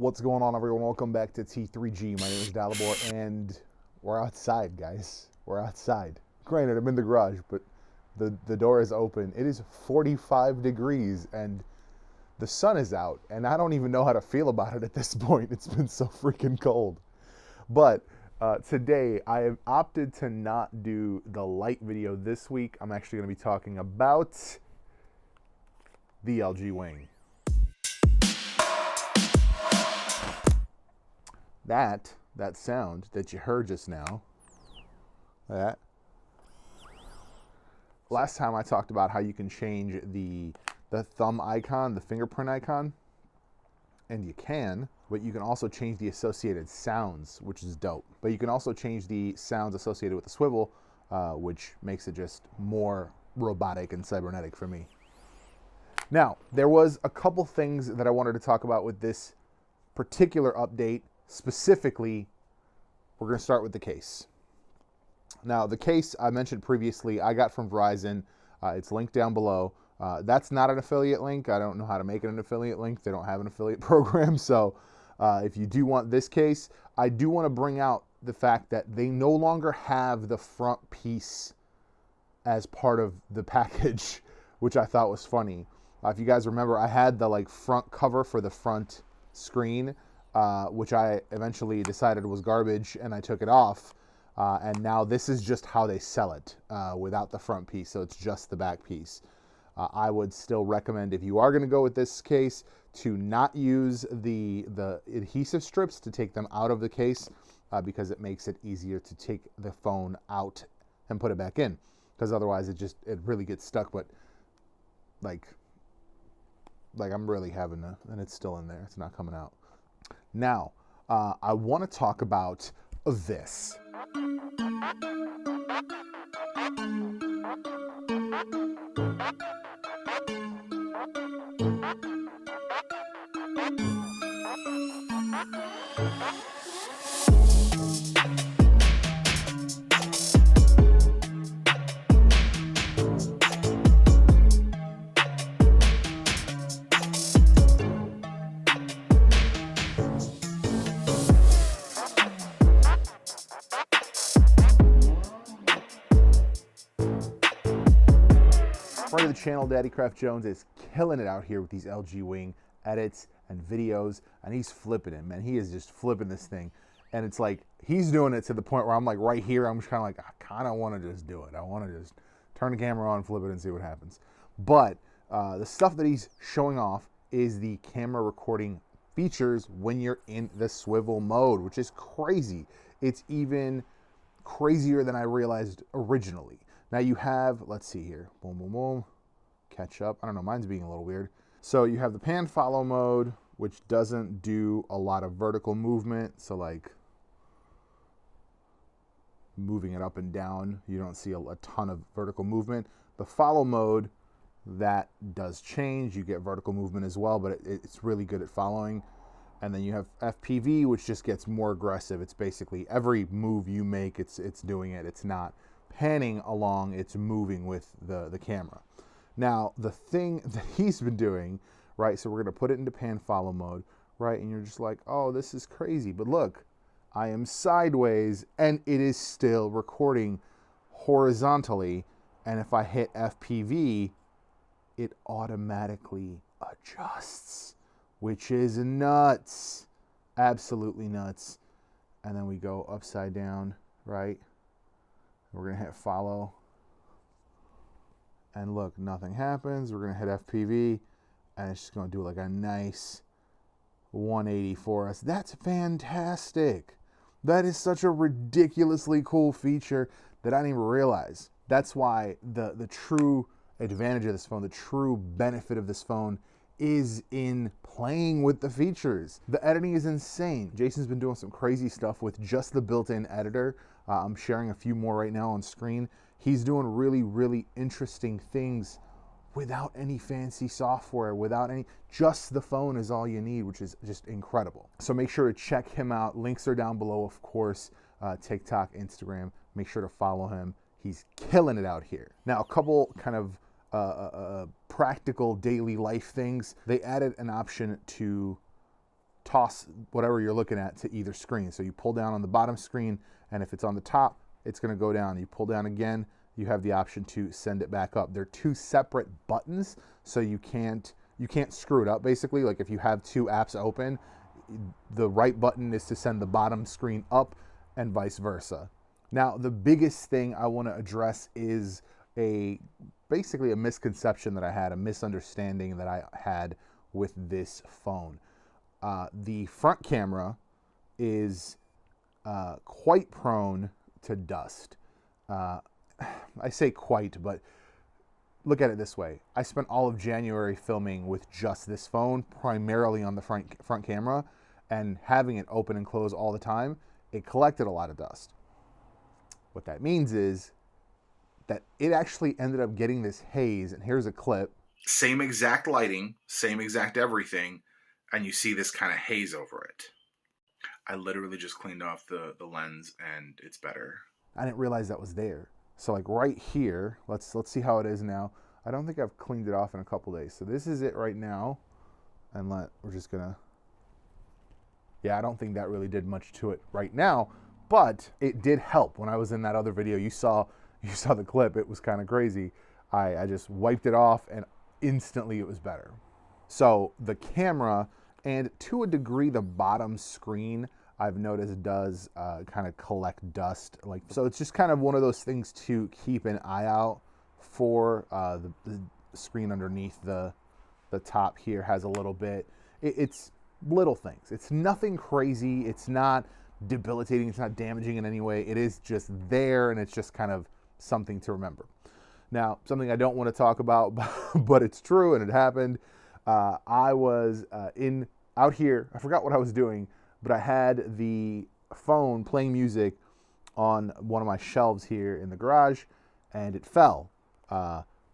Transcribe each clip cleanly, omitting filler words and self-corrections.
What's going on, everyone? Welcome back to T3G. My name is Dalibor, and we're outside, guys. We're outside. Granted, I'm in the garage, but the door is open. It is 45 degrees, and the sun is out, and I don't even know how to feel about it at this point. It's been so freaking cold. But today, I have opted to not do the light video this week. I'm actually going to be talking about the LG Wing. That sound that you heard just now, that. Last time I talked about how you can change the thumb icon, the fingerprint icon, and you can, but you can also change the associated sounds, which is dope. But you can also change the sounds associated with the swivel, which makes it just more robotic and cybernetic for me. Now, there was a couple things that I wanted to talk about with this particular update. Specifically, we're going to start with the case. Now, the case I mentioned previously, I got from Verizon. It's linked down below. That's not an affiliate link. I don't know how to make it an affiliate link. They don't have an affiliate program. So if you do want this case, I do want to bring out the fact that they no longer have the front piece as part of the package, which I thought was funny. If you guys remember, I had the front cover for the front screen, which I eventually decided was garbage, and I took it off. And now this is just how they sell it without the front piece, so it's just the back piece. I would still recommend, if you are going to go with this case, to not use the adhesive strips, to take them out of the case, because it makes it easier to take the phone out and put it back in, because otherwise it really gets stuck. But like I'm really having to, and it's still in there, it's not coming out. Now, I want to talk about this. Friend of the channel, Daddy Craft Jones, is killing it out here with these LG Wing edits and videos, and he's flipping it, man. He is just flipping this thing, and it's like he's doing it to the point where I'm like right here. I'm just kind of like, I kind of want to just do it. I want to just turn the camera on, flip it, and see what happens. But the stuff that he's showing off is the camera recording features when you're in the swivel mode, which is crazy. It's even crazier than I realized originally. Now you have, let's see here, boom, boom, boom, catch up. I don't know, mine's being a little weird. So you have the pan follow mode, which doesn't do a lot of vertical movement. So like moving it up and down, you don't see a ton of vertical movement. The follow mode, that does change. You get vertical movement as well, but it's really good at following. And then you have FPV, which just gets more aggressive. It's basically every move you make, it's doing it. It's not panning along, it's moving with the camera. Now, the thing that he's been doing, right, so we're going to put it into pan follow mode, right, and you're just like, oh, this is crazy. But look, I am sideways, and it is still recording horizontally, and if I hit FPV, it automatically adjusts, which is nuts, absolutely nuts. And then we go upside down, right? We're going to hit follow, and look, nothing happens. We're going to hit FPV, and it's just going to do like a nice 180 for us. That's fantastic. That is such a ridiculously cool feature that I didn't even realize. That's why the true advantage of this phone, the true benefit of this phone, is in playing with the features. The editing is insane. Jason's been doing some crazy stuff with just the built-in editor. I'm sharing a few more right now on screen. He's doing really, really interesting things without any fancy software, just the phone is all you need, which is just incredible. So make sure to check him out. Links are down below, of course, TikTok, Instagram. Make sure to follow him. He's killing it out here. Now, a couple kind of practical daily life things. They added an option to toss whatever you're looking at to either screen. So you pull down on the bottom screen, and if it's on the top, it's going to go down. You pull down again, you have the option to send it back up. They're two separate buttons, so you can't screw it up, basically. Like if you have two apps open, the right button is to send the bottom screen up and vice versa. Now, the biggest thing I want to address is basically a misconception that I had, a misunderstanding that I had with this phone. The front camera is quite prone to dust. I say quite, but look at it this way. I spent all of January filming with just this phone, primarily on the front camera, and having it open and close all the time, it collected a lot of dust. What that means is that it actually ended up getting this haze, and here's a clip. Same exact lighting, same exact everything, and you see this kind of haze over it. I literally just cleaned off the lens, and it's better. I didn't realize that was there. So like right here, let's see how it is now. I don't think I've cleaned it off in a couple days. So this is it right now. And we're just gonna, yeah, I don't think that really did much to it right now, but it did help. When I was in that other video, you saw the clip, it was kind of crazy. I just wiped it off and instantly it was better. So the camera, and to a degree the bottom screen, I've noticed does kind of collect dust. So it's just kind of one of those things to keep an eye out for. The screen underneath the top here has a little bit. It's little things. It's nothing crazy. It's not debilitating. It's not damaging in any way. It is just there, and it's just kind of something to remember. Now, something I don't want to talk about, but it's true and it happened. I was out here. I forgot what I was doing, but I had the phone playing music on one of my shelves here in the garage, and it fell.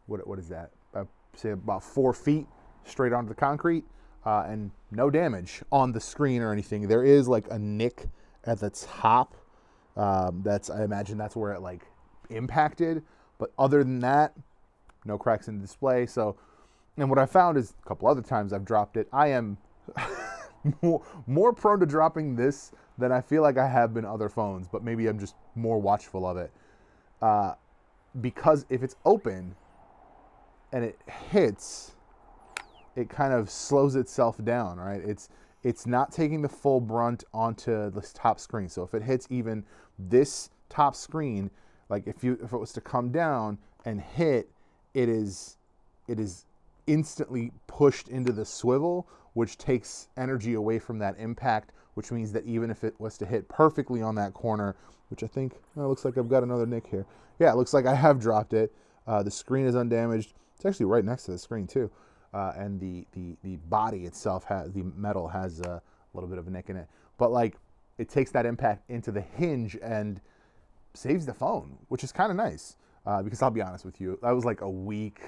What is that? I'd say about 4 feet straight onto the concrete, and no damage on the screen or anything. There is like a nick at the top. I imagine that's where it like impacted. But other than that, no cracks in the display. So, and what I found is a couple other times I've dropped it. I am more prone to dropping this than I feel like I have been other phones, but maybe I'm just more watchful of it. Because if it's open and it hits, it kind of slows itself down, right? It's not taking the full brunt onto this top screen. So if it hits even this top screen, like if it was to come down and hit, it is instantly pushed into the swivel, which takes energy away from that impact, which means that even if it was to hit perfectly on that corner, which I think, it looks like I've got another nick here. Yeah, it looks like I have dropped it. The screen is undamaged. It's actually right next to the screen too. And the body itself, the metal has a little bit of a nick in it. But like, it takes that impact into the hinge and saves the phone, which is kind of nice. Because I'll be honest with you, that was like a week.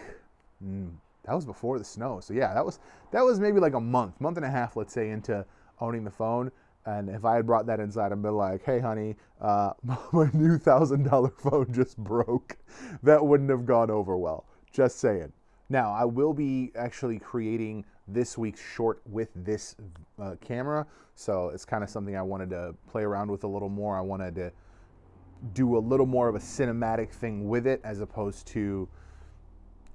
That was before the snow. So yeah, that was maybe like a month and a half, let's say, into owning the phone. And if I had brought that inside and been like, hey honey, my new $1,000 phone just broke, that wouldn't have gone over well. Just saying. Now, I will be actually creating this week's short with this camera. So it's kind of something I wanted to play around with a little more. I wanted to do a little more of a cinematic thing with it as opposed to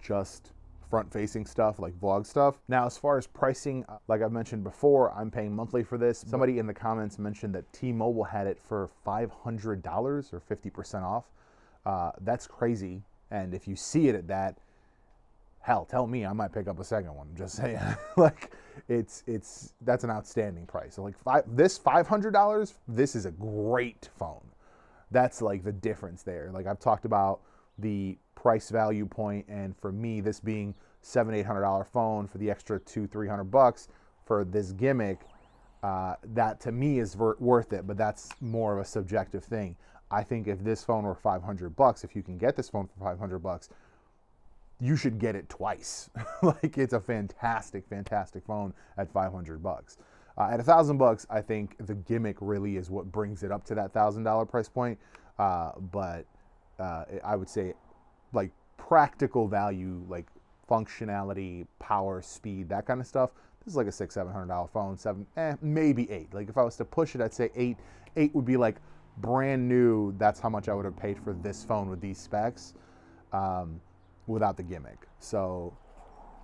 just front-facing stuff like vlog stuff. Now, as far as pricing, like I've mentioned before, I'm paying monthly for this. Somebody in the comments mentioned that T-Mobile had it for $500 or 50% off. That's crazy. And if you see it at that, hell, tell me, I might pick up a second one. Just saying. Like, that's an outstanding price. So like this $500, this is a great phone. That's like the difference there. Like I've talked about the price value point, and for me, this being $700-800 phone for the extra $200-300 for this gimmick, that to me is worth it. But that's more of a subjective thing. I think if this phone were $500, if you can get this phone for $500, you should get it twice. Like, it's a fantastic, fantastic phone at $500. At $1,000, I think the gimmick really is what brings it up to that $1,000 price point. But I would say, like, practical value, like functionality, power, speed, that kind of stuff, This is like a $600-700 phone, maybe $8. Like if I was to push it, I'd say $8. $8 would be like brand new. That's how much I would have paid for this phone with these specs, without the gimmick. So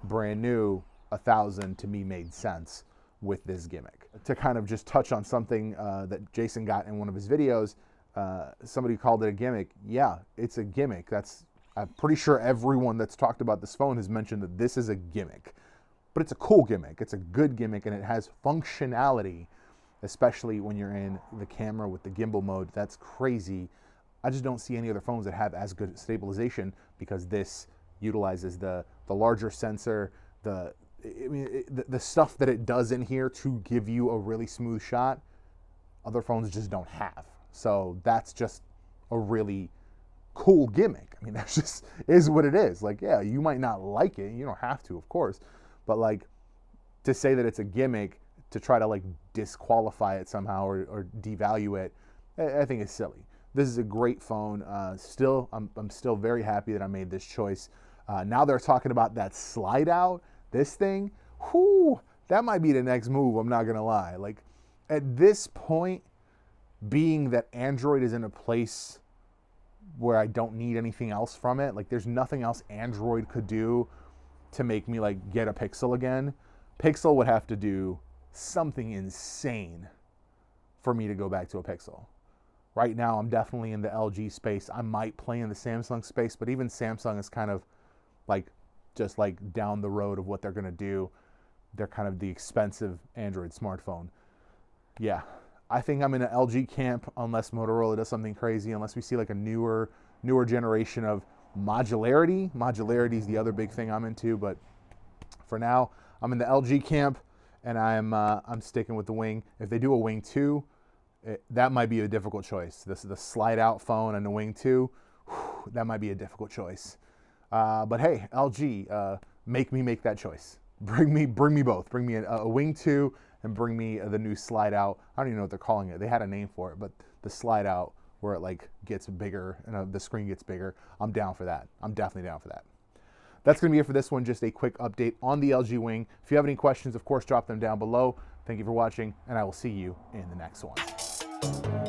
brand new, $1,000 to me made sense with this gimmick. To kind of just touch on something that Jason got in one of his videos, somebody called it a gimmick. Yeah, it's a gimmick. I'm pretty sure everyone that's talked about this phone has mentioned that this is a gimmick. But it's a cool gimmick. It's a good gimmick, and it has functionality, especially when you're in the camera with the gimbal mode. That's crazy. I just don't see any other phones that have as good stabilization, because this utilizes the larger sensor, the stuff that it does in here to give you a really smooth shot. Other phones just don't have. So that's just a really cool gimmick. I mean, that's just is what it is. Like, yeah, you might not like it. You don't have to, of course. But like, to say that it's a gimmick to try to like disqualify it somehow or devalue it, I think is silly. This is a great phone. I'm still very happy that I made this choice. Now they're talking about that slide out, this thing. Whoo, that might be the next move. I'm not gonna lie. Like, at this point, being that Android is in a place where I don't need anything else from it, like there's nothing else Android could do to make me like get a Pixel again. Pixel would have to do something insane for me to go back to a Pixel. Right now, I'm definitely in the LG space. I might play in the Samsung space, but even Samsung is kind of like just like down the road of what they're gonna do. They're kind of the expensive Android smartphone. Yeah, I think I'm in an LG camp unless Motorola does something crazy, unless we see like a newer generation of modularity. Modularity is the other big thing I'm into, but for now, I'm in the LG camp, and I'm sticking with the Wing. If they do a Wing 2, that might be a difficult choice. This is the slide out phone and the Wing 2. That might be a difficult choice. But hey, LG, make me make that choice. Bring me both. Bring me a Wing 2 and bring me the new slide out. I don't even know what they're calling it. They had a name for it, but the slide out where it like gets bigger and the screen gets bigger. I'm down for that. I'm definitely down for that. That's going to be it for this one. Just a quick update on the LG Wing. If you have any questions, of course, drop them down below. Thank you for watching, and I will see you in the next one.